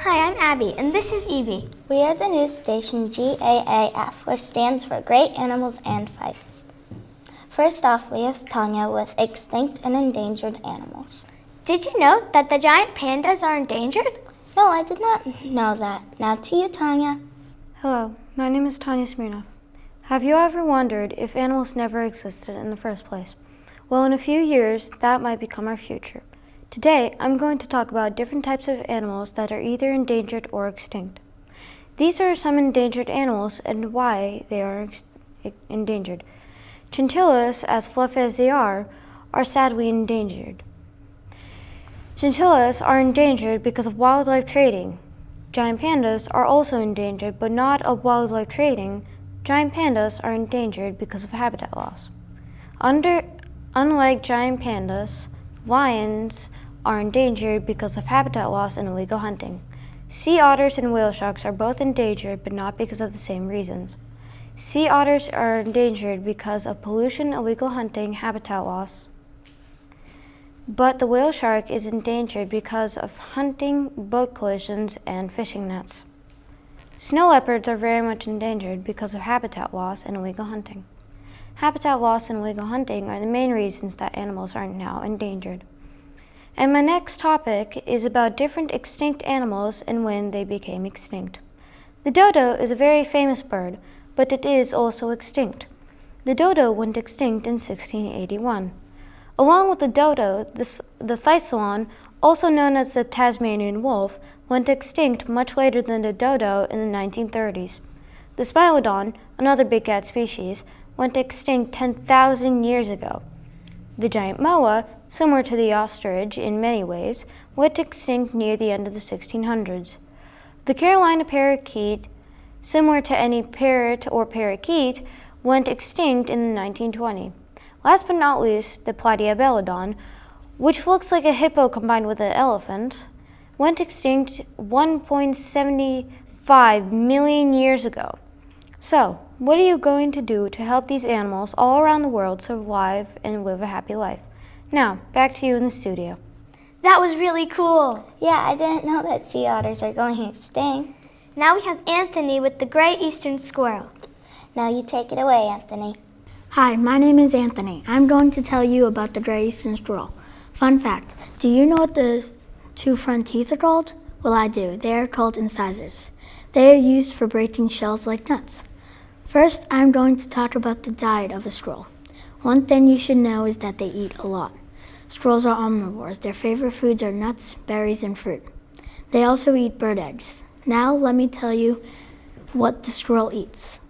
Hi, I'm Abby, and this is Evie. We are the news station GAAF, which stands for Great Animals and Fights. First off, we have Tanya with extinct and endangered animals. Did you know that the giant pandas are endangered? No, I did not know that. Now to you, Tanya. Hello, my name is Tanya Smirnov. Have you ever wondered if animals never existed in the first place? Well, in a few years, that might become our future. Today, I'm going to talk about different types of animals that are either endangered or extinct. These are some endangered animals and why they are endangered. Chinchillas, as fluffy as they are sadly endangered. Chinchillas are endangered because of wildlife trading. Giant pandas are also endangered, but not of wildlife trading. Giant pandas are endangered because of habitat loss. Unlike giant pandas, lions are endangered because of habitat loss and illegal hunting. Sea otters and whale sharks are both endangered, but not because of the same reasons. Sea otters are endangered because of pollution, illegal hunting, habitat loss. But the whale shark is endangered because of hunting, boat collisions, and fishing nets. Snow leopards are very much endangered because of habitat loss and illegal hunting. Habitat loss and illegal hunting are the main reasons that animals are now endangered. And my next topic is about different extinct animals and when they became extinct. The dodo is a very famous bird, but it is also extinct. The dodo went extinct in 1681. Along with the dodo, the thylacine, also known as the Tasmanian wolf, went extinct much later than the dodo in the 1930s. The Smilodon, another big cat species, went extinct 10,000 years ago. The giant moa, similar to the ostrich in many ways, went extinct near the end of the 1600s. The Carolina parakeet, similar to any parrot or parakeet, went extinct in 1920. Last but not least, the Platyabelodon, which looks like a hippo combined with an elephant, went extinct 1.75 million years ago. So, what are you going to do to help these animals all around the world survive and live a happy life? Now, back to you in the studio. That was really cool. Yeah, I didn't know that sea otters are going extinct. Now we have Anthony with the Great Eastern Squirrel. Now you take it away, Anthony. Hi, my name is Anthony. I'm going to tell you about the Great Eastern Squirrel. Fun fact, do you know what the two front teeth are called? Well, I do. They are called incisors. They are used for breaking shells like nuts. First, I'm going to talk about the diet of a squirrel. One thing you should know is that they eat a lot. Squirrels are omnivores. Their favorite foods are nuts, berries, and fruit. They also eat bird eggs. Now, let me tell you what the squirrel eats.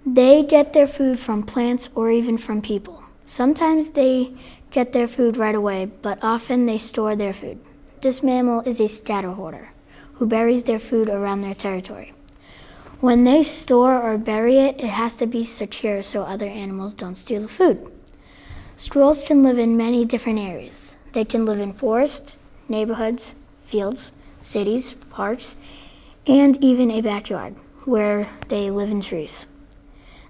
They get their food from plants or even from people. Sometimes they get their food right away, but often they store their food. This mammal is a scatter hoarder who buries their food around their territory. When they store or bury it, it has to be secure so other animals don't steal the food. Squirrels can live in many different areas. They can live in forests, neighborhoods, fields, cities, parks, and even a backyard where they live in trees.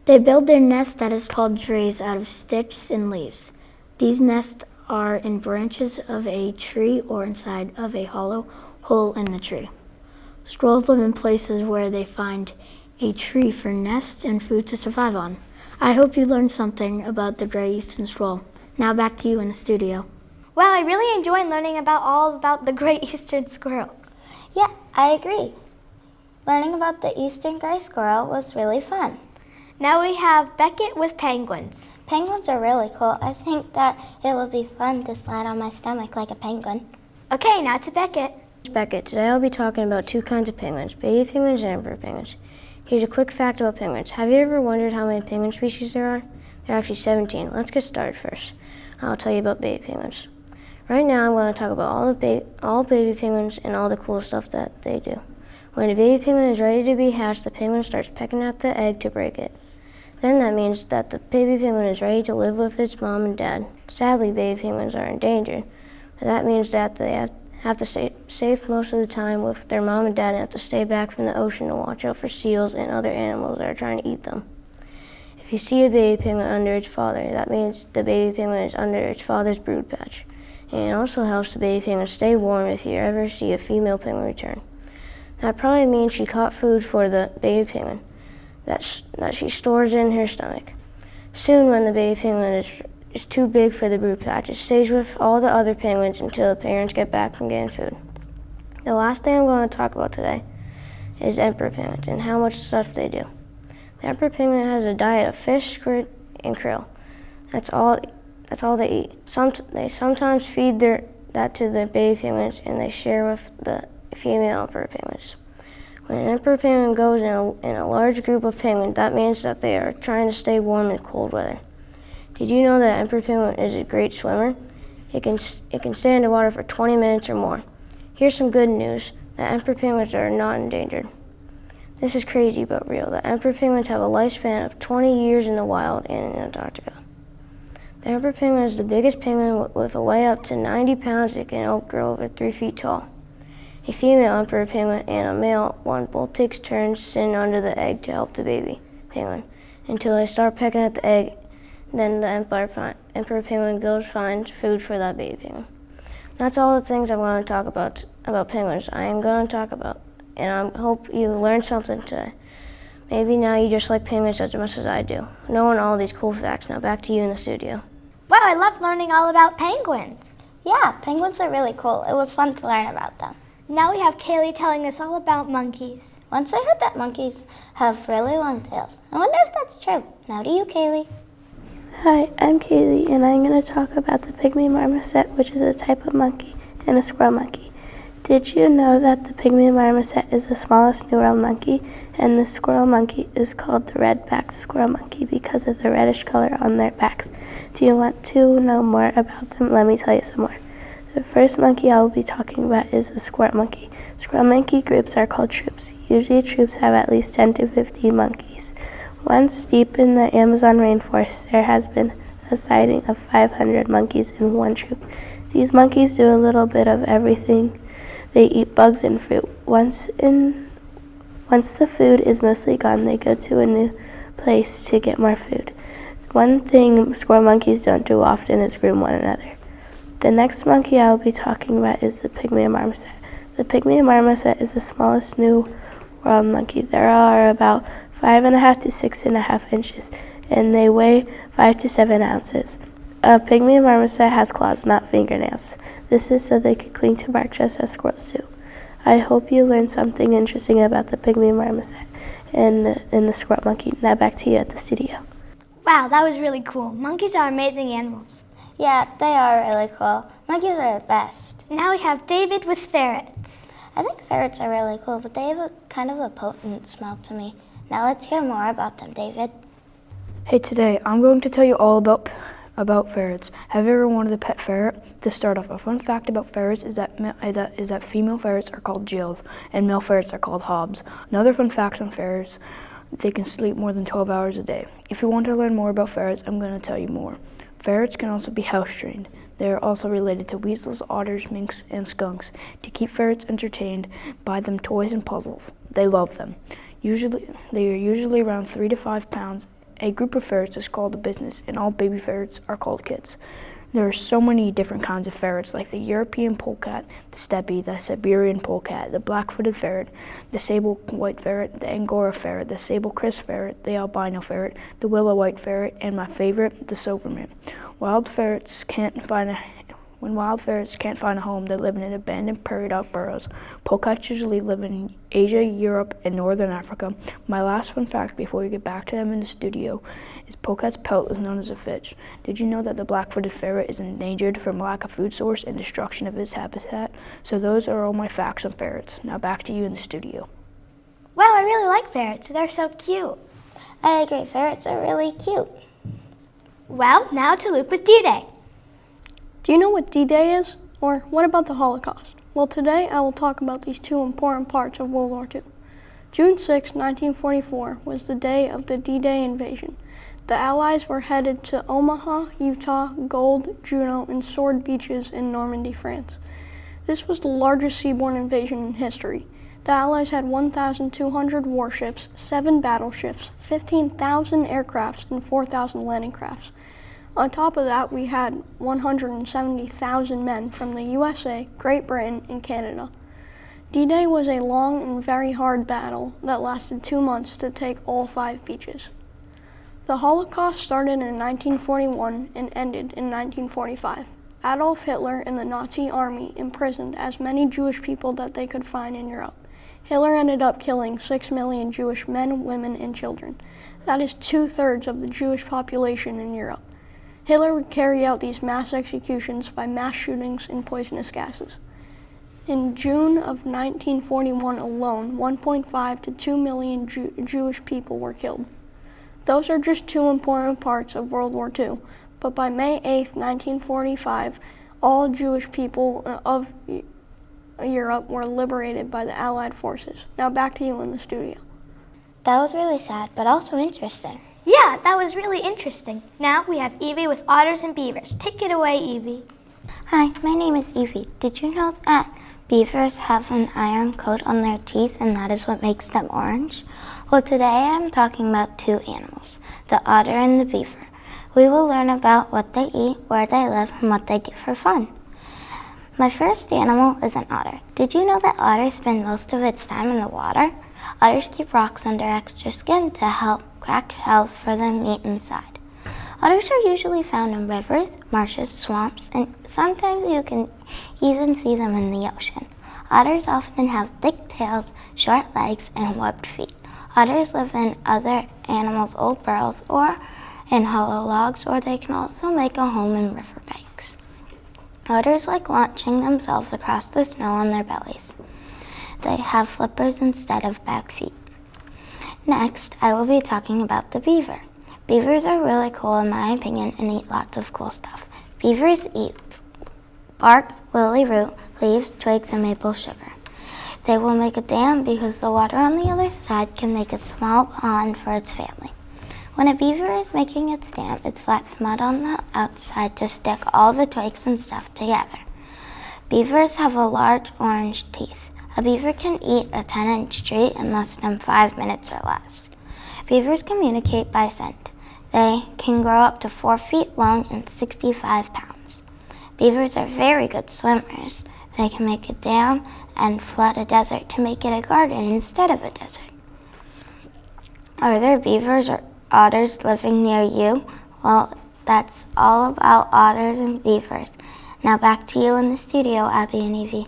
They build their nest that is called trees out of sticks and leaves. These nests are in branches of a tree or inside of a hollow hole in the tree. Squirrels live in places where they find a tree for nests and food to survive on. I hope you learned something about the Great Eastern Squirrel. Now back to you in the studio. Well, I really enjoyed learning all about the Great Eastern Squirrels. Yeah, I agree. Learning about the eastern gray squirrel was really fun. Now we have Beckett with penguins. Penguins are really cool. I think that it would be fun to slide on my stomach like a penguin. Okay, now to Beckett. Beckett. Today I'll be talking about two kinds of penguins, baby penguins and emperor penguins. Here's a quick fact about penguins. Have you ever wondered how many penguin species there are? There are actually 17. Let's get started first. I'll tell you about baby penguins. Right now I'm going to talk about all baby penguins and all the cool stuff that they do. When a baby penguin is ready to be hatched, the penguin starts pecking at the egg to break it. Then that means that the baby penguin is ready to live with its mom and dad. Sadly, baby penguins are endangered, but that means that they have to stay safe most of the time with their mom and dad and have to stay back from the ocean to watch out for seals and other animals that are trying to eat them. If you see a baby penguin under its father, that means the baby penguin is under its father's brood patch. and it also helps the baby penguin stay warm if you ever see a female penguin return. That probably means she caught food for the baby penguin that she stores in her stomach. Soon, when the baby penguin is too big for the brood patch, it stays with all the other penguins until the parents get back from getting food. The last thing I'm going to talk about today is emperor penguins and how much stuff they do. The emperor penguin has a diet of fish, squid, and krill. That's all they eat. They sometimes feed that to the baby penguins, and they share with the female emperor penguins. When an emperor penguin goes in a large group of penguins, that means that they are trying to stay warm in cold weather. Did you know that emperor penguin is a great swimmer? It can stay underwater for 20 minutes or more. Here's some good news. The emperor penguins are not endangered. This is crazy but real. The emperor penguins have a lifespan of 20 years in the wild and in Antarctica. The emperor penguin is the biggest penguin with a weight up to 90 pounds. It can outgrow over 3 feet tall. A female emperor penguin and a male one both takes turns sitting under the egg to help the baby penguin until they start pecking at the egg. Then the emperor penguin goes find food for that baby penguin. That's all the things I'm going to talk about penguins. I am going to talk about, and I hope you learned something today. Maybe now you just like penguins as much as I do. Knowing all these cool facts. Now back to you in the studio. Wow, I love learning all about penguins. Yeah, penguins are really cool. It was fun to learn about them. Now we have Kaylee telling us all about monkeys. Once I heard that monkeys have really long tails. I wonder if that's true. Now to you, Kaylee. Hi, I'm Kaylee, and I'm going to talk about the pygmy marmoset, which is a type of monkey, and a squirrel monkey. Did you know that the pygmy marmoset is the smallest New World monkey, and the squirrel monkey is called the red-backed squirrel monkey because of the reddish color on their backs? Do you want to know more about them? Let me tell you some more. The first monkey I will be talking about is the squirrel monkey. Squirrel monkey groups are called troops. Usually troops have at least 10 to 15 monkeys. Once deep in the Amazon rainforest, there has been a sighting of 500 monkeys in one troop. These monkeys do a little bit of everything. They eat bugs and fruit. Once the food is mostly gone, they go to a new place to get more food. One thing squirrel monkeys don't do often is groom one another. The next monkey I will be talking about is the pygmy marmoset. The pygmy marmoset is the smallest New World monkey. There are about 5.5 to 6.5 inches, and they weigh 5 to 7 ounces. A pygmy marmoset has claws, not fingernails. This is so they can cling to bark just as squirrels do. I hope you learned something interesting about the pygmy marmoset and the squirrel monkey. Now back to you at the studio. Wow, that was really cool. Monkeys are amazing animals. Yeah, they are really cool. Monkeys are the best. Now we have David with ferrets. I think ferrets are really cool, but they have a kind of a potent smell to me. Now let's hear more about them, David. Hey, today I'm going to tell you all about ferrets. Have you ever wanted a pet ferret? To start off, a fun fact about ferrets is that female ferrets are called Jills and male ferrets are called Hobbs. Another fun fact on ferrets, they can sleep more than 12 hours a day. If you want to learn more about ferrets, I'm going to tell you more. Ferrets can also be house-trained. They are also related to weasels, otters, minks, and skunks. To keep ferrets entertained, buy them toys and puzzles. They love them. They are usually around 3 to 5 pounds. A group of ferrets is called a business, and all baby ferrets are called kits. There are so many different kinds of ferrets, like the European polecat, the steppe, the Siberian polecat, the black-footed ferret, the sable white ferret, the Angora ferret, the sable crisp ferret, the albino ferret, the willow white ferret, and my favorite, the Silverman. When wild ferrets can't find a home, they live in abandoned prairie dog burrows. Polecats usually live in Asia, Europe, and northern Africa. My last fun fact before we get back to them in the studio is polecat's pelt is known as a fitch. Did you know that the black-footed ferret is endangered from lack of food source and destruction of its habitat? So those are all my facts on ferrets. Now back to you in the studio. Wow, I really like ferrets. They're so cute. I agree, ferrets are really cute. Well, now to Luke with D-Day. Do you know what D-Day is? Or what about the Holocaust? Well, today I will talk about these two important parts of World War II. June 6, 1944 was the day of the D-Day invasion. The Allies were headed to Omaha, Utah, Gold, Juno, and Sword beaches in Normandy, France. This was the largest seaborne invasion in history. The Allies had 1,200 warships, 7 battleships, 15,000 aircrafts, and 4,000 landing crafts. On top of that, we had 170,000 men from the USA, Great Britain, and Canada. D-Day was a long and very hard battle that lasted 2 months to take all 5 beaches. The Holocaust started in 1941 and ended in 1945. Adolf Hitler and the Nazi army imprisoned as many Jewish people that they could find in Europe. Hitler ended up killing 6 million Jewish men, women, and children. That is 2/3 of the Jewish population in Europe. Hitler would carry out these mass executions by mass shootings and poisonous gases. In June of 1941 alone, 1.5 to 2 million Jewish people were killed. Those are just 2 important parts of World War II, but by May 8, 1945, all Jewish people of Europe were liberated by the Allied forces. Now back to you in the studio. That was really sad, but also interesting. Yeah, that was really interesting. Now we have Evie with otters and beavers. Take it away, Evie. Hi, my name is Evie. Did you know that beavers have an iron coat on their teeth and that is what makes them orange? Well, today I'm talking about 2 animals, the otter and the beaver. We will learn about what they eat, where they live, and what they do for fun. My first animal is an otter. Did you know that otters spend most of its time in the water? Otters keep rocks under extra skin to help crack shells for the meat inside. Otters are usually found in rivers, marshes, swamps, and sometimes you can even see them in the ocean. Otters often have thick tails, short legs, and webbed feet. Otters live in other animals' old burrows or in hollow logs, or they can also make a home in riverbanks. Otters like launching themselves across the snow on their bellies. They have flippers instead of back feet. Next, I will be talking about the beaver. Beavers are really cool in my opinion and eat lots of cool stuff. Beavers eat bark, lily root, leaves, twigs, and maple sugar. They will make a dam because the water on the other side can make a small pond for its family. When a beaver is making its dam, it slaps mud on the outside to stick all the twigs and stuff together. Beavers have a large orange teeth. A beaver can eat a 10-inch tree in less than 5 minutes or less. Beavers communicate by scent. They can grow up to 4 feet long and 65 pounds. Beavers are very good swimmers. They can make a dam and flood a desert to make it a garden instead of a desert. Are there beavers or otters living near you? Well, that's all about otters and beavers. Now back to you in the studio, Abby and Evie.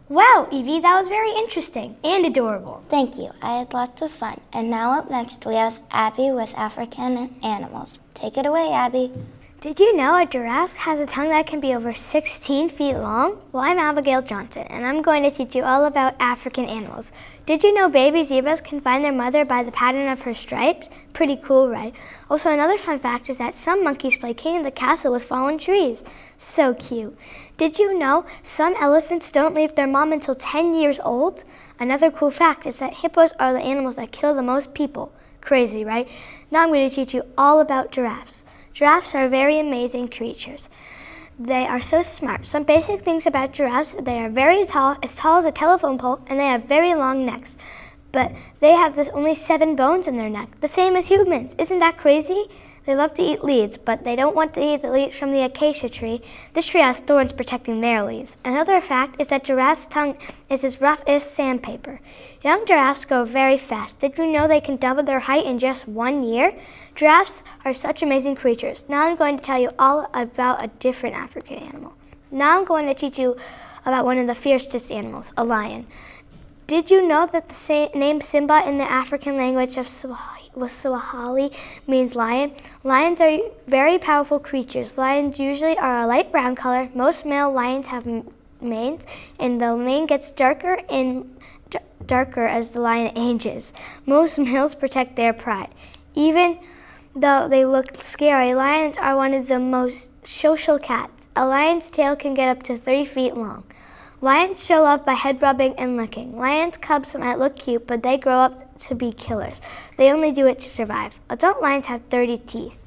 Wow, Evie, that was very interesting and adorable. Thank you. I had lots of fun. And now up next we have Abby with African animals. Take it away, Abby. Did you know a giraffe has a tongue that can be over 16 feet long? Well, I'm Abigail Johnson, and I'm going to teach you all about African animals. Did you know baby zebras can find their mother by the pattern of her stripes? Pretty cool, right? Also, another fun fact is that some monkeys play king in the castle with fallen trees. So cute. Did you know some elephants don't leave their mom until 10 years old? Another cool fact is that hippos are the animals that kill the most people. Crazy, right? Now I'm going to teach you all about giraffes. Giraffes are very amazing creatures. They are so smart. Some basic things about giraffes: they are very tall as a telephone pole, and they have very long necks. But they have only 7 bones in their neck, the same as humans. Isn't that crazy? They love to eat leaves, but they don't want to eat the leaves from the acacia tree. This tree has thorns protecting their leaves. Another fact is that giraffes' tongue is as rough as sandpaper. Young giraffes grow very fast. Did you know they can double their height in just 1 year? Giraffes are such amazing creatures. Now I'm going to tell you all about a different African animal. Now I'm going to teach you about one of the fiercest animals, a lion. Did you know that the name Simba in the African language of Swahili means lion? Lions are very powerful creatures. Lions usually are a light brown color. Most male lions have manes, and the mane gets darker as the lion ages. Most males protect their pride. Even though they look scary, lions are one of the most social cats. A lion's tail can get up to 3 feet long. Lions show love by head rubbing and licking. Lions' cubs might look cute, but they grow up to be killers. They only do it to survive. Adult lions have 30 teeth.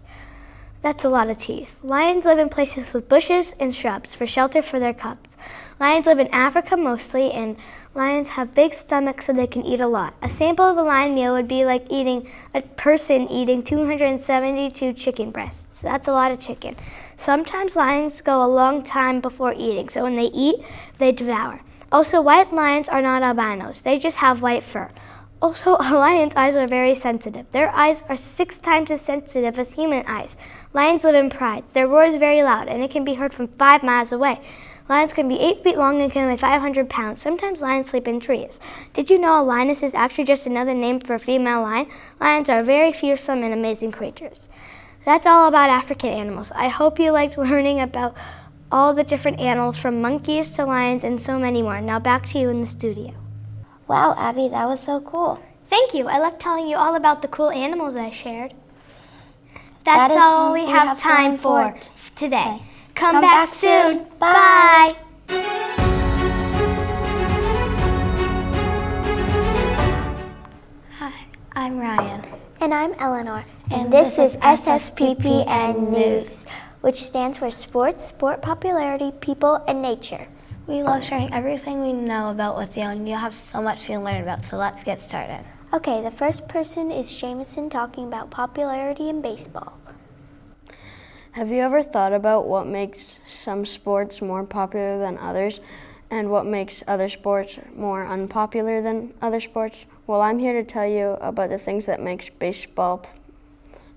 That's a lot of teeth. Lions live in places with bushes and shrubs for shelter for their cubs. Lions live in Africa mostly, and lions have big stomachs so they can eat a lot. A sample of a lion meal would be like a person eating 272 chicken breasts. That's a lot of chicken. Sometimes lions go a long time before eating, so when they eat, they devour. Also, white lions are not albinos. They just have white fur. Also, a lion's eyes are very sensitive. Their eyes are 6 times as sensitive as human eyes. Lions live in prides. Their roar is very loud, and it can be heard from 5 miles away. Lions can be 8 feet long and can weigh 500 pounds. Sometimes lions sleep in trees. Did you know a lioness is actually just another name for a female lion? Lions are very fearsome and amazing creatures. That's all about African animals. I hope you liked learning about all the different animals from monkeys to lions and so many more. Now back to you in the studio. Wow, Abby, that was so cool. Thank you. I loved telling you all about the cool animals I shared. That's all we have time for today. Come back soon. Bye. Hi, I'm Ryan. And I'm Eleanor. And this is SSPPN News, which stands for Sports, Sport Popularity, People, and Nature. We love sharing everything we know about with you, and you'll have so much to learn about, so let's get started. Okay, the first person is Jameson talking about popularity in baseball. Have you ever thought about what makes some sports more popular than others and what makes other sports more unpopular than other sports? Well, I'm here to tell you about the things that makes baseball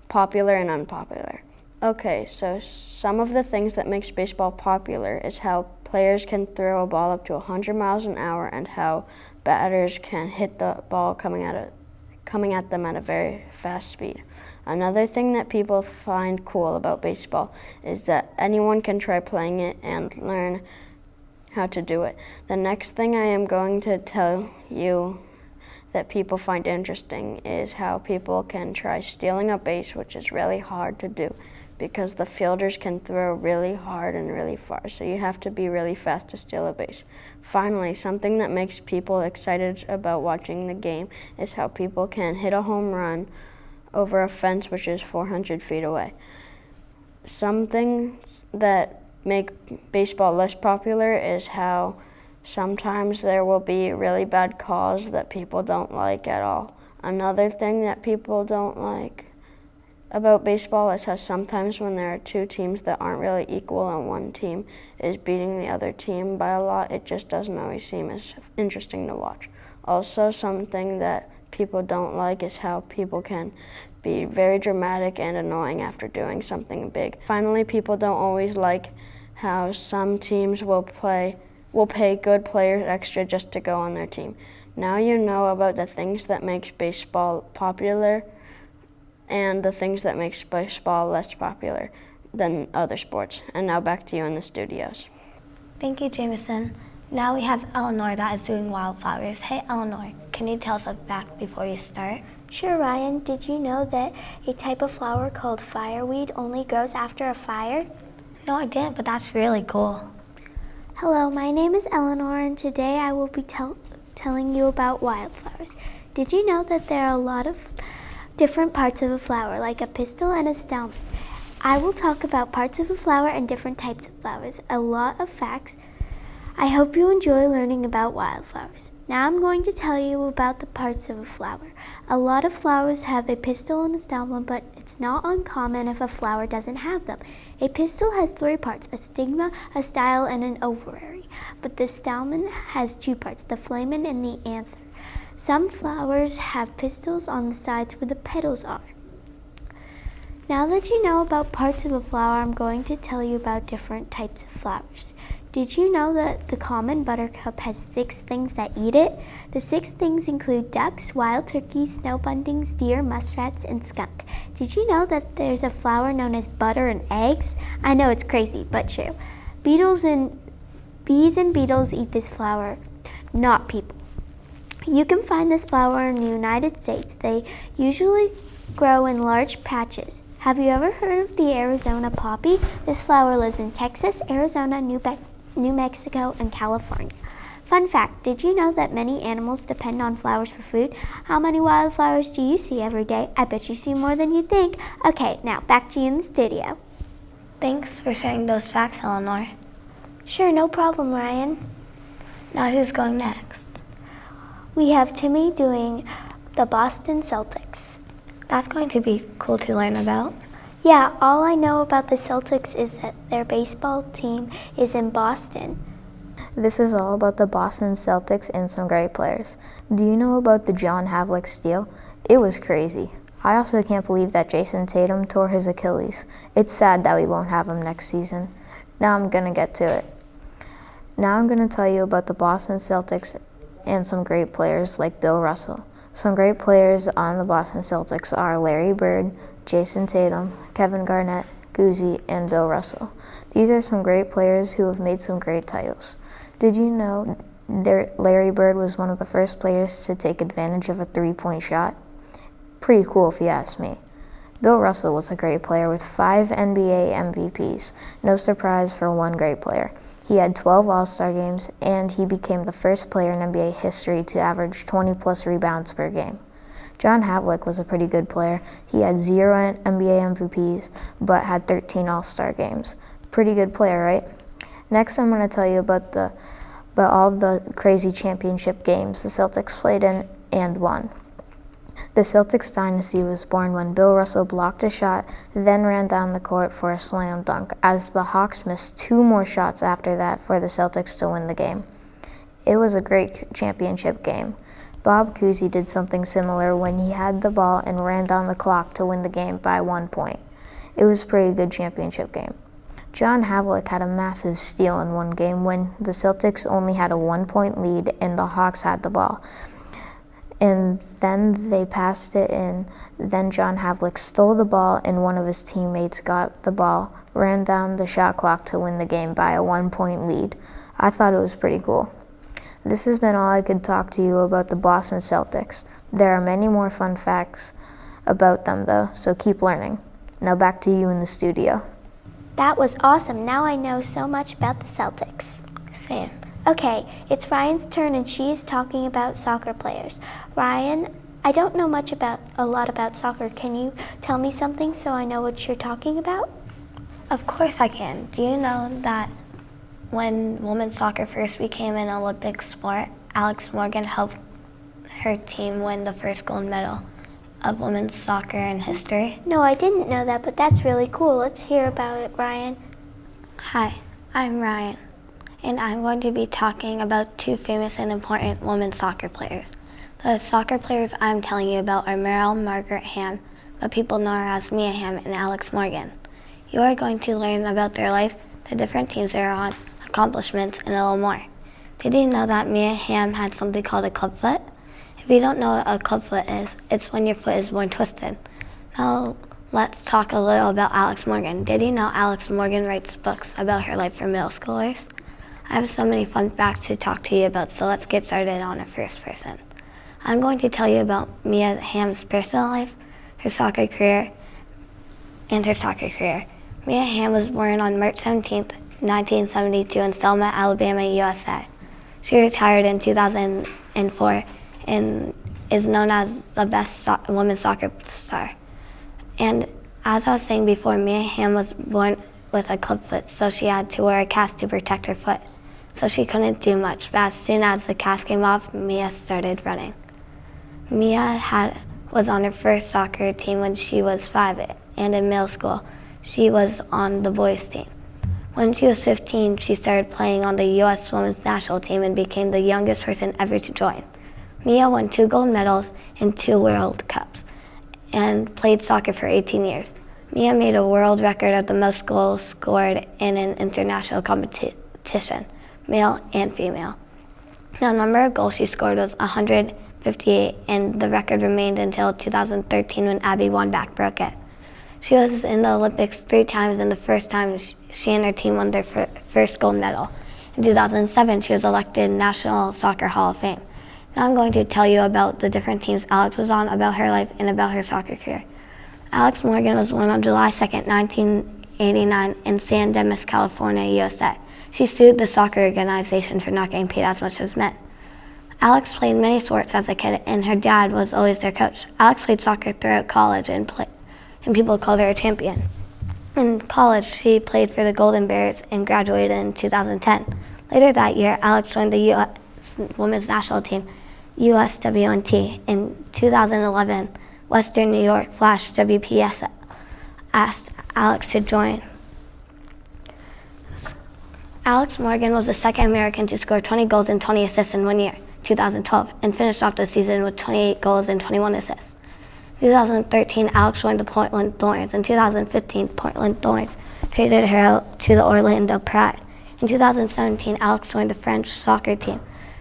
popular and unpopular. Okay, so some of the things that makes baseball popular is how players can throw a ball up to 100 miles an hour and how batters can hit the ball coming at them at a very fast speed. Another thing that people find cool about baseball is that anyone can try playing it and learn how to do it. The next thing I am going to tell you that people find interesting is how people can try stealing a base, which is really hard to do because the fielders can throw really hard and really far, so you have to be really fast to steal a base. Finally, something that makes people excited about watching the game is how people can hit a home run over a fence which is 400 feet away. Some things that make baseball less popular is how sometimes there will be really bad calls that people don't like at all. Another thing that people don't like about baseball is how sometimes when there are 2 teams that aren't really equal and one team is beating the other team by a lot, it just doesn't always seem as interesting to watch. Also, something that people don't like is how people can be very dramatic and annoying after doing something big. Finally, people don't always like how some teams will pay good players extra just to go on their team. Now you know about the things that makes baseball popular and the things that makes baseball less popular than other sports. And now back to you in the studios. Thank you, Jameson. Now we have Eleanor that is doing wildflowers. Hey, Eleanor, can you tell us a fact before you start? Sure, Ryan. Did you know that a type of flower called fireweed only grows after a fire? No, I didn't, but that's really cool. Hello, my name is Eleanor, and today I will be telling you about wildflowers. Did you know that there are a lot of different parts of a flower, like a pistil and a stamen? I will talk about parts of a flower and different types of flowers. A lot of facts. I hope you enjoy learning about wildflowers. Now I'm going to tell you about the parts of a flower. A lot of flowers have a pistil and a stamen, but it's not uncommon if a flower doesn't have them. A pistil has 3 parts, a stigma, a style, and an ovary. But the stamen has 2 parts, the flamen and the anther. Some flowers have pistils on the sides where the petals are. Now that you know about parts of a flower, I'm going to tell you about different types of flowers. Did you know that the common buttercup has 6 things that eat it? The 6 things include ducks, wild turkeys, snow buntings, deer, muskrats, and skunk. Did you know that there's a flower known as butter and eggs? I know it's crazy, but true. Bees and beetles eat this flower, not people. You can find this flower in the United States. They usually grow in large patches. Have you ever heard of the Arizona poppy? This flower lives in Texas, Arizona, New Mexico, and California. Fun fact, did you know that many animals depend on flowers for food? How many wildflowers do you see every day? I bet you see more than you think. Okay, now back to you in the studio. Thanks for sharing those facts, Eleanor. Sure, no problem, Ryan. Now who's going next? We have Timmy doing the Boston Celtics. That's going to be cool to learn about. Yeah, all I know about the Celtics is that their baseball team is in Boston. This is all about the Boston Celtics and some great players. Do you know about the John Havlicek steal? It was crazy. I also can't believe that Jason Tatum tore his Achilles. It's sad that we won't have him next season. Now I'm going to get to it. Now I'm going to tell you about the Boston Celtics and some great players like Bill Russell. Some great players on the Boston Celtics are Larry Bird, Jason Tatum, Kevin Garnett, Guzzi, and Bill Russell. These are some great players who have made some great titles. Did you know Larry Bird was one of the first players to take advantage of a three-point shot? Pretty cool if you ask me. Bill Russell was a great player with 5 NBA MVPs. No surprise for one great player. He had 12 All-Star games, and he became the first player in NBA history to average 20-plus rebounds per game. John Havlicek was a pretty good player. He had 0 NBA MVPs, but had 13 All-Star games. Pretty good player, right? Next, I'm going to tell you about all the crazy championship games the Celtics played in and won. The Celtics dynasty was born when Bill Russell blocked a shot, then ran down the court for a slam dunk, as the Hawks missed 2 more shots after that for the Celtics to win the game. It was a great championship game. Bob Cousy did something similar when he had the ball and ran down the clock to win the game by 1 point. It was a pretty good championship game. John Havlicek had a massive steal in one game when the Celtics only had a 1-point lead and the Hawks had the ball. And then they passed it in. Then John Havlicek stole the ball and one of his teammates got the ball, ran down the shot clock to win the game by a 1-point lead. I thought it was pretty cool. This has been all I could talk to you about the Boston Celtics. There are many more fun facts about them though, so keep learning. Now back to you in the studio. That was awesome. Now I know so much about the Celtics. Same. Okay, it's Ryan's turn and she's talking about soccer players. Ryan, I don't know a lot about soccer. Can you tell me something so I know what you're talking about? Of course I can. Do you know that when women's soccer first became an Olympic sport, Alex Morgan helped her team win the first gold medal of women's soccer in history? No, I didn't know that, but that's really cool. Let's hear about it, Ryan. Hi, I'm Ryan, and I'm going to be talking about 2 famous and important women's soccer players. The soccer players I'm telling you about are Meryl Margaret Ham, but people know her as Mia Hamm, and Alex Morgan. You are going to learn about their life, the different teams they're on, accomplishments, and a little more. Did you know that Mia Hamm had something called a clubfoot? If you don't know what a clubfoot is, it's when your foot is born twisted. Now let's talk a little about Alex Morgan. Did you know Alex Morgan writes books about her life for middle schoolers? I have so many fun facts to talk to you about, so let's get started on a first person. I'm going to tell you about Mia Hamm's personal life, her soccer career, and her soccer career. Mia Hamm was born on March 17th, 1972 in Selma, Alabama, USA. She retired in 2004 and is known as the best women's soccer star. And as I was saying before, Mia Hamm was born with a clubfoot, so she had to wear a cast to protect her foot. So she couldn't do much, but as soon as the cast came off, Mia started running. Mia was on her first soccer team when she was 5, and in middle school, she was on the boys' team. When she was 15, she started playing on the U.S. women's national team and became the youngest person ever to join. Mia won 2 gold medals and 2 World Cups and played soccer for 18 years. Mia made a world record of the most goals scored in an international competition, male and female. The number of goals she scored was 158, and the record remained until 2013 when Abby Wambach broke it. She was in the Olympics 3 times, and the first time she and her team won their first gold medal. In 2007, she was elected National Soccer Hall of Fame. Now I'm going to tell you about the different teams Alex was on, about her life, and about her soccer career. Alex Morgan was born on July 2nd, 1989 in San Dimas, California, USA. She sued the soccer organization for not getting paid as much as men. Alex played many sports as a kid, and her dad was always their coach. Alex played soccer throughout college, and people called her a champion. In college, he played for the Golden Bears and graduated in 2010. Later that year, Alex joined the U.S. women's national team, USWNT. In 2011, Western New York Flash WPS asked Alex to join. Alex Morgan was the second American to score 20 goals and 20 assists in 1 year, 2012, and finished off the season with 28 goals and 21 assists. In 2013, Alex joined the Portland Thorns. In 2015, Portland Thorns traded her out to the Orlando Pride. In 2017, Alex joined the French soccer team.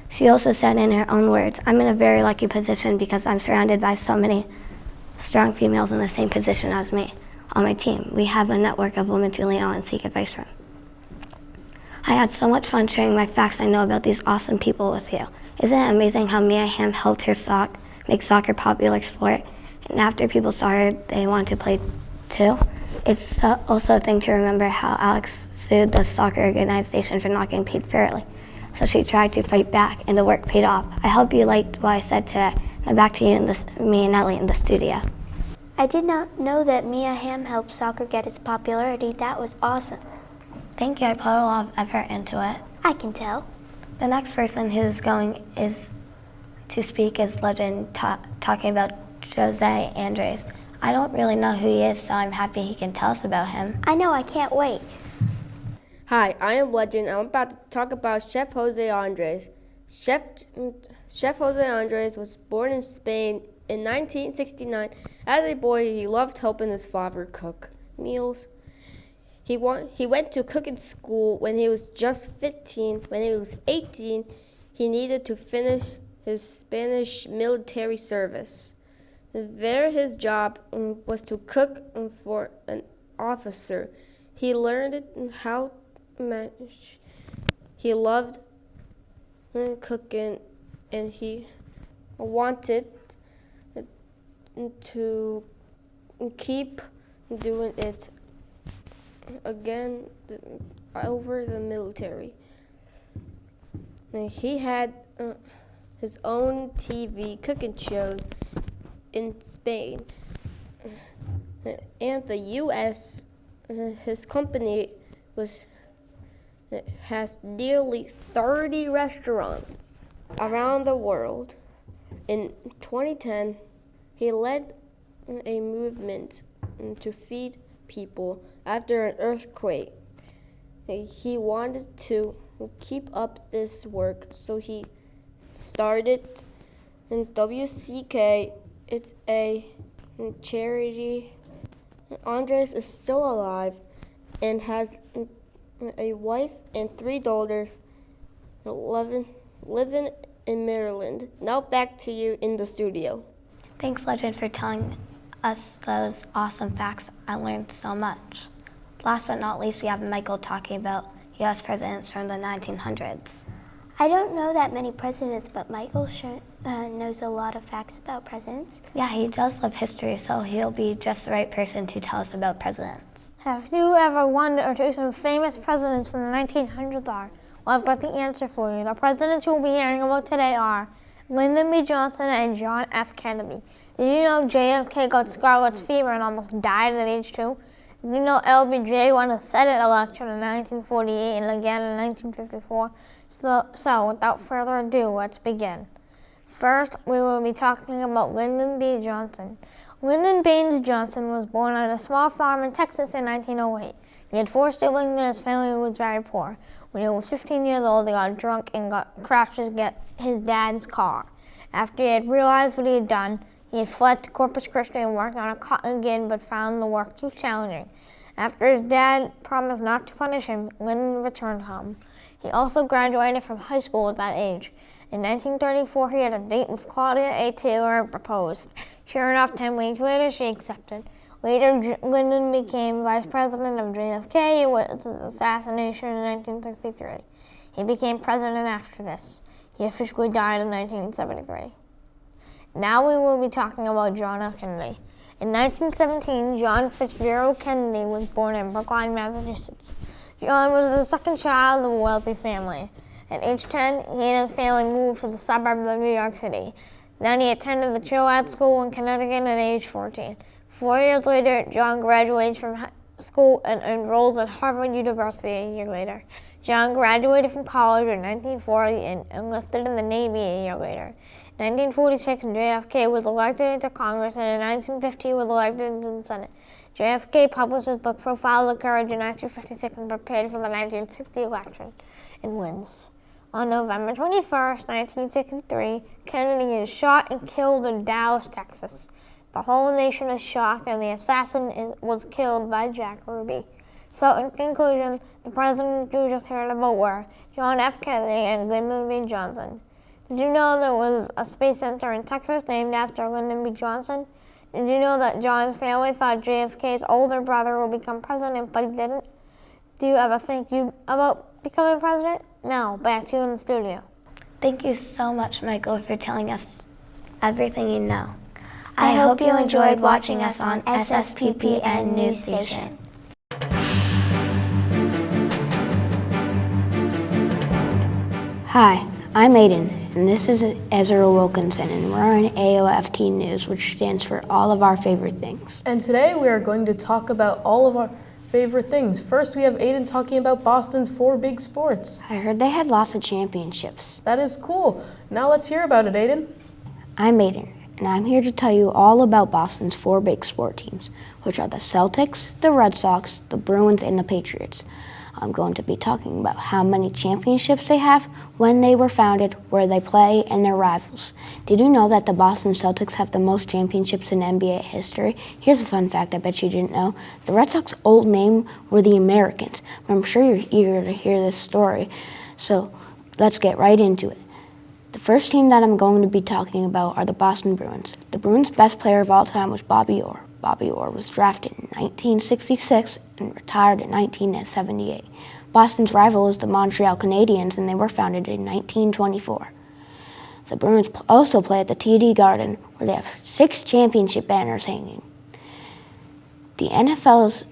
She also said in her own words, "I'm in a very lucky position because I'm surrounded by so many strong females in the same position as me. On my team, we have a network of women to lean on and seek advice from. I had so much fun sharing my facts I know about these awesome people with you. Isn't it amazing how Mia Hamm helped her make soccer popular sport? And after people saw her, they wanted to play too. It's also a thing to remember how Alex sued the soccer organization for not getting paid fairly. So she tried to fight back, and the work paid off. I hope you liked what I said today. Now back to you, me and Natalie in the studio." I did not know that Mia Hamm helped soccer get its popularity. That was awesome. Thank you. I put a lot of effort into it. I can tell. The next person who's going to speak is legend talking about Jose Andres. I don't really know who he is, so I'm happy he can tell us about him. I know, I can't wait. Hi, I am Legend. I'm about to talk about Chef Jose Andres. Chef Jose Andres was born in Spain in 1969. As a boy, he loved helping his father cook meals. He went to cooking school when he was just 15. When he was 18, he needed to finish his Spanish military service. There, his job was to cook for an officer. He learned how much he loved cooking, and he wanted to keep doing it again over the military. And he had his own TV cooking show in Spain and the U.S. His company has nearly 30 restaurants around the world. In 2010, he led a movement to feed people after an earthquake. He wanted to keep up this work, so he started WCK. It's a charity. Andres is still alive and has a wife and 3 daughters living in Maryland. Now back to you in the studio. Thanks, Legend, for telling us those awesome facts. I learned so much. Last but not least, we have Michael talking about U.S. presidents from the 1900s. I don't know that many presidents, but Michael sure knows a lot of facts about presidents. Yeah, he does love history, so he'll be just the right person to tell us about presidents. Have you ever wondered who some famous presidents from the 1900s are? Well, I've got the answer for you. The presidents you'll be hearing about today are Lyndon B. Johnson and John F. Kennedy. Did you know JFK got scarlet fever and almost died at age 2? Did you know LBJ won a Senate election in 1948 and again in 1954? So without further ado, let's begin. First, we will be talking about Lyndon B. Johnson. Lyndon Baines Johnson was born on a small farm in Texas in 1908. He had 4 siblings and his family was very poor. When he was 15 years old, he got drunk and crashed his dad's car. After he had realized what he had done, he had fled to Corpus Christi and worked on a cotton gin, but found the work too challenging. After his dad promised not to punish him, Lyndon returned home. He also graduated from high school at that age. In 1934, he had a date with Claudia A. Taylor and proposed. Sure enough, 10 weeks later, she accepted. Later, Lyndon became vice president of JFK with his assassination in 1963. He became president after this. He officially died in 1973. Now we will be talking about John F. Kennedy. In 1917, John Fitzgerald Kennedy was born in Brookline, Massachusetts. John was the second child of a wealthy family. At age 10, he and his family moved to the suburbs of New York City. Then he attended the Chilliwack School in Connecticut at age 14. 4 years later, John graduated from school and enrolls at Harvard University a year later. John graduated from college in 1940 and enlisted in the Navy a year later. In 1946, JFK was elected into Congress, and in 1950 was elected into the Senate. JFK published his book Profiles of Courage in 1956 and prepared for the 1960 election and wins. On November 21st, 1963, Kennedy is shot and killed in Dallas, Texas. The whole nation is shocked, and the assassin was killed by Jack Ruby. So, in conclusion, the presidents you just heard about were John F. Kennedy and Lyndon B. Johnson. Did you know there was a space center in Texas named after Lyndon B. Johnson? Did you know that John's family thought JFK's older brother would become president, but he didn't? Do you ever think about becoming president? Now, back to you in the studio. Thank you so much, Michael, for telling us everything you know. I hope you enjoyed watching us on SSPPN News Station. Hi, I'm Aiden, and this is Ezra Wilkinson, and we're on AOFT News, which stands for All of Our Favorite Things. And today we are going to talk about all of our favorite things. First, we have Aiden talking about Boston's 4 big sports. I heard they had lots of championships. That is cool. Now let's hear about it, Aiden. I'm Aiden, and I'm here to tell you all about Boston's 4 big sport teams, which are the Celtics, the Red Sox, the Bruins, and the Patriots. I'm going to be talking about how many championships they have, when they were founded, where they play, and their rivals. Did you know that the Boston Celtics have the most championships in NBA history? Here's a fun fact I bet you didn't know. The Red Sox' old name were the Americans, but I'm sure you're eager to hear this story, so let's get right into it. The first team that I'm going to be talking about are the Boston Bruins. The Bruins' best player of all time was Bobby Orr. Bobby Orr was drafted in 1966 and retired in 1978. Boston's rival is the Montreal Canadiens, and they were founded in 1924. The Bruins also play at the TD Garden, where they have 6 championship banners hanging. The NFL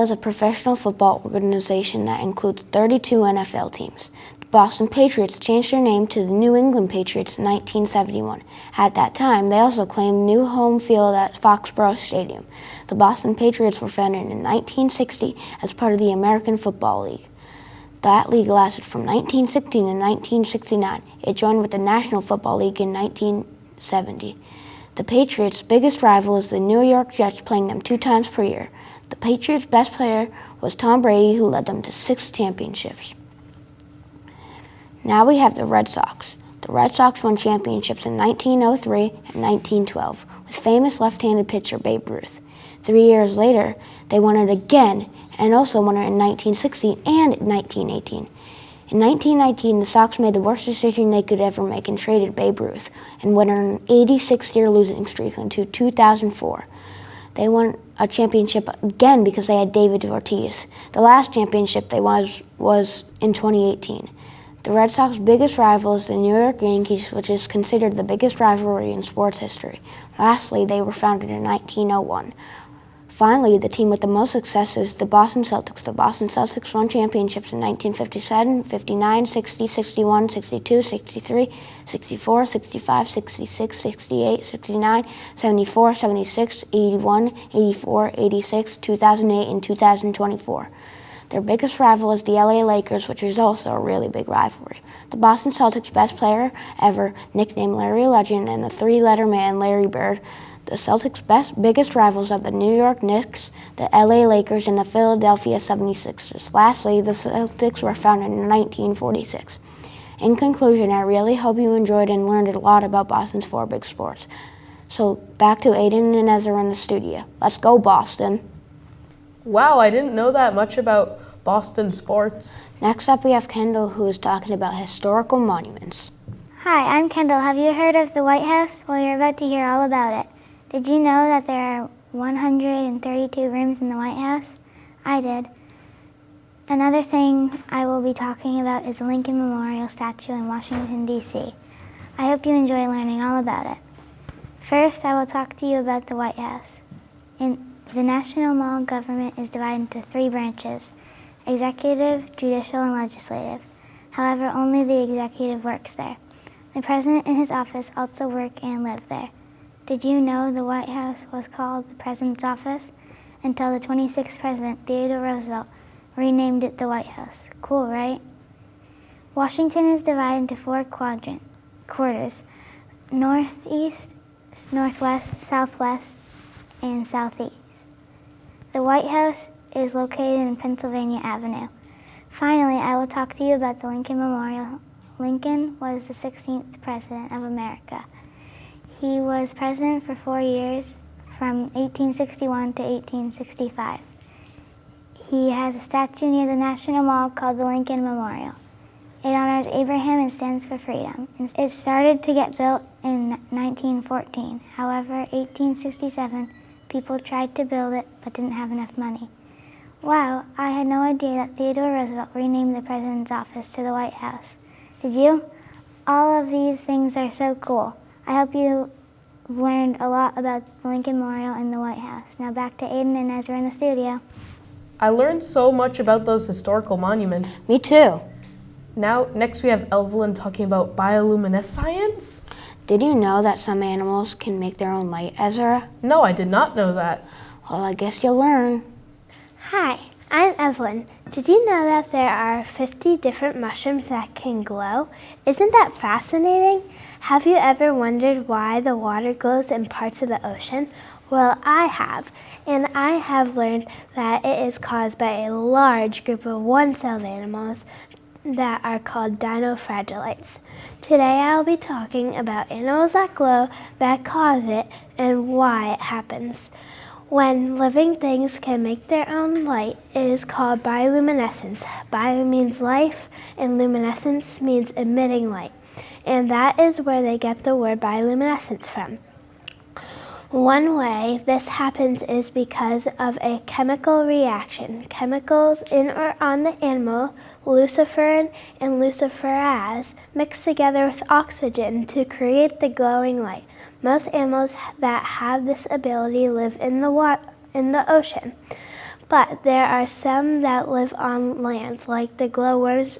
is a professional football organization that includes 32 NFL teams. The Boston Patriots changed their name to the New England Patriots in 1971. At that time, they also claimed new home field at Foxborough Stadium. The Boston Patriots were founded in 1960 as part of the American Football League. That league lasted from 1916 to 1969. It joined with the National Football League in 1970. The Patriots' biggest rival is the New York Jets, playing them 2 times per year. The Patriots' best player was Tom Brady, who led them to 6 championships. Now we have the Red Sox. The Red Sox won championships in 1903 and 1912 with famous left-handed pitcher Babe Ruth. 3 years later, they won it again and also won it in 1916 and 1918. In 1919, the Sox made the worst decision they could ever make and traded Babe Ruth and went on an 86-year losing streak until 2004. They won a championship again because they had David Ortiz. The last championship they won was in 2018. The Red Sox's biggest rival is the New York Yankees, which is considered the biggest rivalry in sports history. Lastly, they were founded in 1901. Finally, the team with the most success is the Boston Celtics. The Boston Celtics won championships in 1957, 59, 60, 61, 62, 63, 64, 65, 66, 68, 69, 74, 76, 81, 84, 86, 2008, and 2024. Their biggest rival is the LA Lakers, which is also a really big rivalry. The Boston Celtics' best player ever, nicknamed Larry Legend, and the 3-letter man, Larry Bird. The Celtics' biggest rivals are the New York Knicks, the LA Lakers, and the Philadelphia 76ers. Lastly, the Celtics were founded in 1946. In conclusion, I really hope you enjoyed and learned a lot about Boston's 4 big sports. So back to Aiden and Ezra in the studio. Let's go, Boston. Wow, I didn't know that much about Boston sports. Next up, we have Kendall, who is talking about historical monuments. Hi, I'm Kendall. Have you heard of the White House? Well, you're about to hear all about it. Did you know that there are 132 rooms in the White House? I did. Another thing I will be talking about is the Lincoln Memorial statue in Washington, D.C. I hope you enjoy learning all about it. First, I will talk to you about the White House. The national mall government is divided into 3 branches: executive, judicial, and legislative. However, only the executive works there. The president and his office also work and live there. Did you know the White House was called the President's Office? until the 26th president, Theodore Roosevelt, renamed it the White House. Cool, right? Washington is divided into 4 quarters: northeast, northwest, southwest, and southeast. The White House is located in Pennsylvania Avenue. Finally, I will talk to you about the Lincoln Memorial. Lincoln was the 16th president of America. He was president for 4 years, from 1861 to 1865. He has a statue near the National Mall called the Lincoln Memorial. It honors Abraham and stands for freedom. It started to get built in 1914. However, 1867, people tried to build it but didn't have enough money. Wow, I had no idea that Theodore Roosevelt renamed the president's office to the White House. Did you? All of these things are so cool. I hope you've learned a lot about the Lincoln Memorial and the White House. Now back to Aiden and Ezra in the studio. I learned so much about those historical monuments. Me too. Now, next we have Evelyn talking about bioluminescence. Did you know that some animals can make their own light, Ezra? No, I did not know that. Well, I guess you'll learn. Hi, I'm Evelyn. Did you know that there are 50 different mushrooms that can glow? Isn't that fascinating? Have you ever wondered why the water glows in parts of the ocean? Well, I have, and I have learned that it is caused by a large group of one-celled animals that are called dinoflagellates. Today I'll be talking about animals that glow, that cause it, and why it happens. When living things can make their own light, it is called bioluminescence. Bio means life, and luminescence means emitting light. And that is where they get the word bioluminescence from. One way this happens is because of a chemical reaction. Chemicals in or on the animal, luciferin and luciferase, mix together with oxygen to create the glowing light. Most animals that have this ability live in the ocean, but there are some that live on land, like glowworms,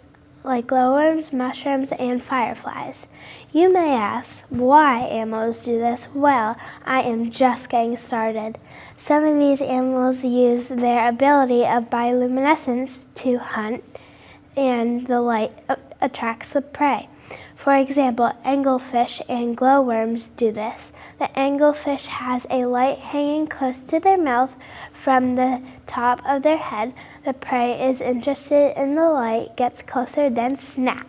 mushrooms, and fireflies. You may ask why animals do this. Well, I am just getting started. Some of these animals use their ability of bioluminescence to hunt, and the light attracts the prey. For example, anglefish and glowworms do this. The anglefish has a light hanging close to their mouth from the top of their head. The prey is interested in the light, gets closer, then snap.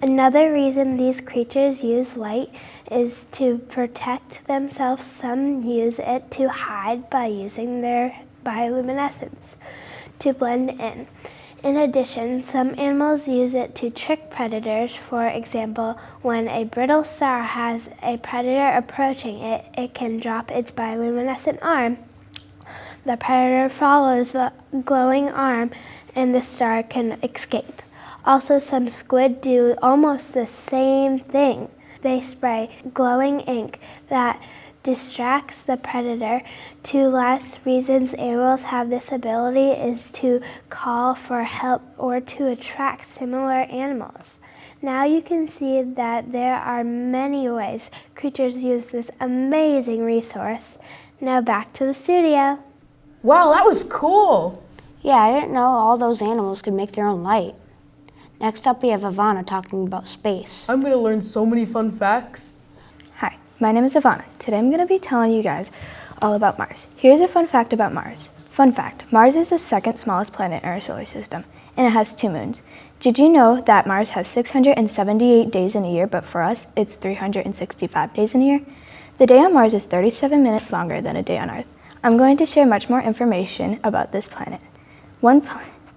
Another reason these creatures use light is to protect themselves. Some use it to hide by using their bioluminescence to blend in. In addition, some animals use it to trick predators. For example, when a brittle star has a predator approaching it, it can drop its bioluminescent arm. The predator follows the glowing arm and the star can escape. Also, some squid do almost the same thing. They spray glowing ink that distracts the predator. Two last reasons animals have this ability is to call for help or to attract similar animals. Now you can see that there are many ways creatures use this amazing resource. Now back to the studio. Wow, that was cool. Yeah, I didn't know all those animals could make their own light. Next up, we have Ivana talking about space. I'm going to learn so many fun facts. Hi, my name is Ivana. Today I'm going to be telling you guys all about Mars. Here's a fun fact about Mars. Fun fact, Mars is the second smallest planet in our solar system, and it has 2 moons. Did you know that Mars has 678 days in a year, but for us, it's 365 days in a year? The day on Mars is 37 minutes longer than a day on Earth. I'm going to share much more information about this planet. One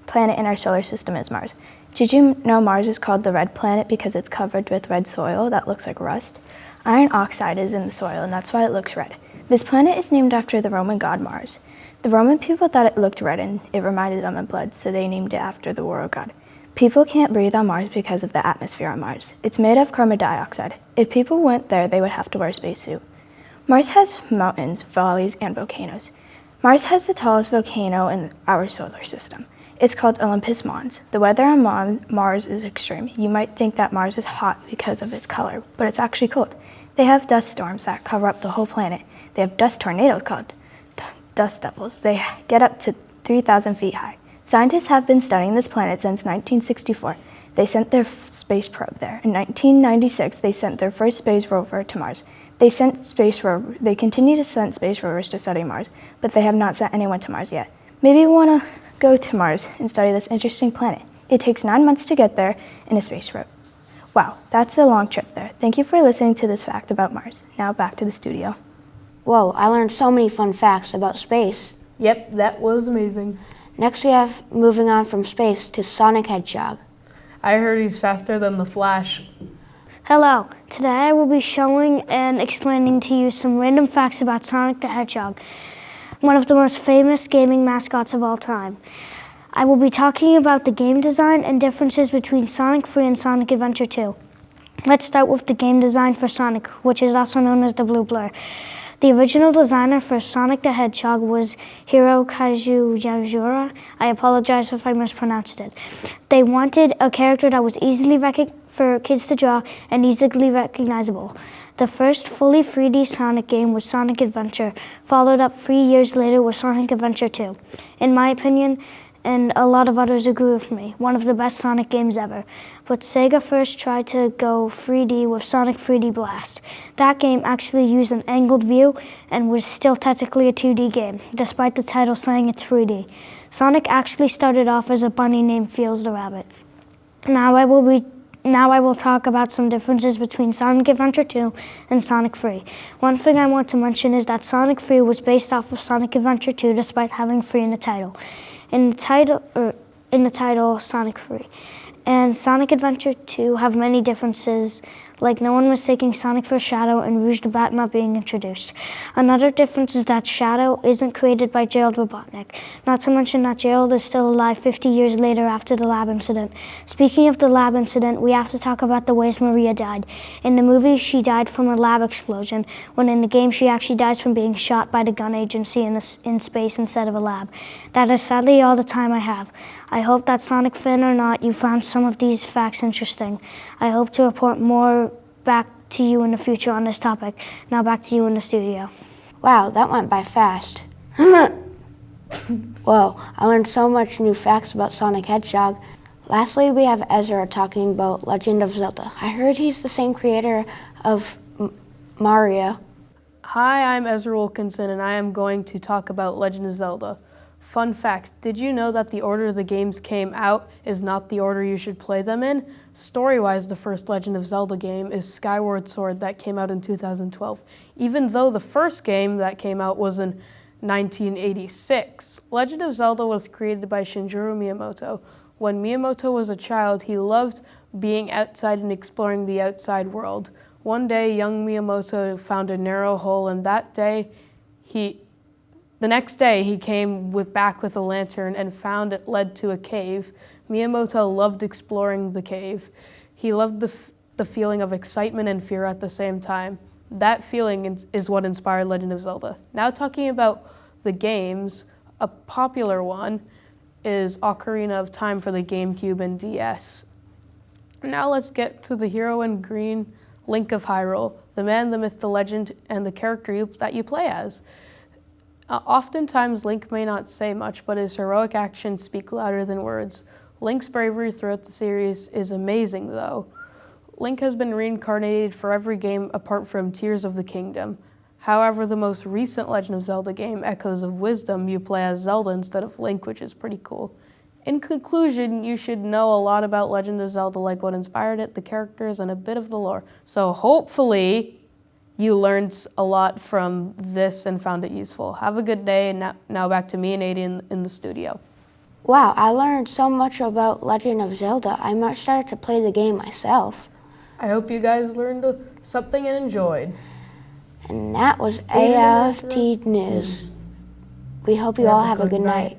planet in our solar system is Mars. Did you know Mars is called the red planet because it's covered with red soil that looks like rust? Iron oxide is in the soil, and that's why it looks red. This planet is named after the Roman god Mars. The Roman people thought it looked red and it reminded them of blood, so they named it after the war god. People can't breathe on Mars because of the atmosphere on Mars. It's made of carbon dioxide. If people went there, they would have to wear a spacesuit. Mars has mountains, valleys, and volcanoes. Mars has the tallest volcano in our solar system. It's called Olympus Mons. The weather on Mars is extreme. You might think that Mars is hot because of its color, but it's actually cold. They have dust storms that cover up the whole planet. They have dust tornadoes called dust devils. They get up to 3,000 feet high. Scientists have been studying this planet since 1964. They sent their space probe there. In 1996, they sent their first space rover to Mars. They continue to send space rovers to study Mars, but they have not sent anyone to Mars yet. Maybe we want to go to Mars and study this interesting planet. It takes 9 months to get there in a space probe. Wow, that's a long trip there. Thank you for listening to this fact about Mars. Now back to the studio. Whoa, I learned so many fun facts about space. Yep, that was amazing. Next we have moving on from space to Sonic Hedgehog. I heard he's faster than the Flash. Hello, today I will be showing and explaining to you some random facts about Sonic the Hedgehog, one of the most famous gaming mascots of all time. I will be talking about the game design and differences between Sonic 3 and Sonic Adventure 2. Let's start with the game design for Sonic, which is also known as the Blue Blur. The original designer for Sonic the Hedgehog was Hirokazu Yajura. I apologize if I mispronounced it. They wanted a character that was easily for kids to draw and easily recognizable. The first fully 3D Sonic game was Sonic Adventure, followed up 3 years later with Sonic Adventure 2. In my opinion, and a lot of others agree with me, one of the best Sonic games ever. But Sega first tried to go 3D with Sonic 3D Blast. That game actually used an angled view and was still technically a 2D game, despite the title saying it's 3D. Sonic actually started off as a bunny named Fields the Rabbit. Now I will talk about some differences between Sonic Adventure 2 and Sonic 3. One thing I want to mention is that Sonic 3 was based off of Sonic Adventure 2 despite having 3 in the title. In the title Sonic 3. And Sonic Adventure 2 have many differences, like no one mistaking Sonic for Shadow and Rouge the Bat not being introduced. Another difference is that Shadow isn't created by Gerald Robotnik, not to mention that Gerald is still alive 50 years later after the lab incident. Speaking of the lab incident, we have to talk about the ways Maria died. In the movie, she died from a lab explosion, when in the game she actually dies from being shot by the gun agency in space instead of a lab. That is sadly all the time I have. I hope that Sonic fan or not, you found some of these facts interesting. I hope to report more back to you in the future on this topic. Now back to you in the studio. Wow, that went by fast. Whoa, I learned so much new facts about Sonic Hedgehog. Lastly, we have Ezra talking about Legend of Zelda. I heard he's the same creator of Mario. Hi, I'm Ezra Wilkinson, and I am going to talk about Legend of Zelda. Fun fact, did you know that the order the games came out is not the order you should play them in? Story-wise, the first Legend of Zelda game is Skyward Sword that came out in 2012, even though the first game that came out was in 1986. Legend of Zelda was created by Shigeru Miyamoto. When Miyamoto was a child, he loved being outside and exploring the outside world. One day, young Miyamoto found a narrow hole, and the next day, he came back with a lantern and found it led to a cave. Miyamoto loved exploring the cave. He loved the feeling of excitement and fear at the same time. That feeling is what inspired Legend of Zelda. Now talking about the games, a popular one is Ocarina of Time for the GameCube and DS. Now let's get to the hero in green, Link of Hyrule, the man, the myth, the legend, and the character that you play as. Oftentimes, Link may not say much, but his heroic actions speak louder than words. Link's bravery throughout the series is amazing, though. Link has been reincarnated for every game apart from Tears of the Kingdom. However, the most recent Legend of Zelda game, Echoes of Wisdom, you play as Zelda instead of Link, which is pretty cool. In conclusion, you should know a lot about Legend of Zelda, like what inspired it, the characters, and a bit of the lore. So hopefully, you learned a lot from this and found it useful. Have a good day, and now back to me and Aiden in the studio. Wow, I learned so much about Legend of Zelda. I might start to play the game myself. I hope you guys learned something and enjoyed. And that was AOFT News. We hope you all have a good night.